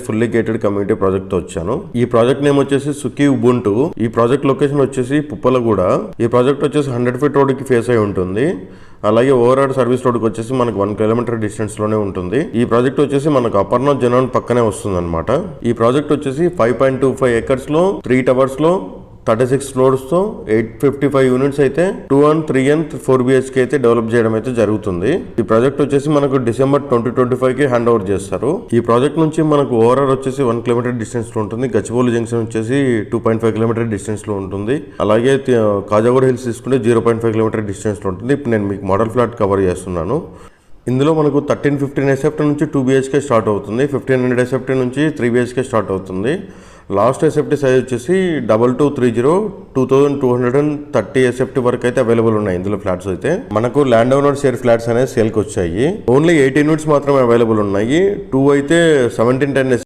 Fully gated community project తో వచ్చాను. ఈ ప్రాజెక్ట్ నేమ్ వచ్చేసి సుఖీ ఉబుంటు. ఈ ప్రాజెక్ట్ లొకేషన్ వచ్చేసి పుప్పలగూడ. ఈ ప్రాజెక్ట్ వచ్చేసి 100 feet రోడ్ కి ఫేస్ అయి ఉంటుంది. అలాగే ఓవరాల్ సర్వీస్ రోడ్కి వచ్చేసి మనకు 1 kilometer డిస్టెన్స్ లోనే ఉంటుంది. ఈ ప్రాజెక్ట్ వచ్చేసి మనకు అపర్ణ జనవన్ పక్కనే వస్తుంది అనమాట. ఈ ప్రాజెక్ట్ వచ్చేసి 5.25 acres లో 3 towers లో 36 floors తో 855 యూనిట్స్ అయితే 2 and 3 and 4 BHK అయితే డెవలప్ చేయడం అయితే జరుగుతుంది. ఈ ప్రాజెక్ట్ వచ్చేసి మనకు December 2025 కి హ్యాండ్ ఓవర్ చేస్తారు. ఈ ప్రాజెక్ట్ నుంచి మనకు ఓవరాల్ వచ్చేసి 1 kilometer డిస్టెన్స్ లో ఉంటుంది. గచ్చిబౌలి జంక్షన్ వచ్చేసి 2.5 kilometer డిస్టెన్స్ లో ఉంటుంది. అలాగే కాజాగూడ హిల్స్ తీసుకుంటే 0.5 kilometer డిస్టెన్స్ లో ఉంటుంది. ఇప్పుడు నేను మీకు మోడల్ ఫ్లాట్ కవర్ చేస్తున్నాను. ఇందులో మనకు 1315 SFT నుంచి 2 BHK స్టార్ట్ అవుతుంది. 1500 SFT నుంచి 3 BHK స్టార్ట్ అవుతుంది. లాస్ట్ SFT సైజ్ వచ్చేసి 2230 2230 SFT వరకు అయితే అవైలబుల్ ఉన్నాయి. ఇందులో ఫ్లాట్స్ అయితే మనకు ల్యాండ్ ఓనర్ షేర్ ఫ్లాట్స్ అనేది సేల్కి వచ్చాయి. ఓన్లీ 18 యూనిట్స్ మాత్రమే అవైలబుల్ ఉన్నాయి. 2 అయితే 1710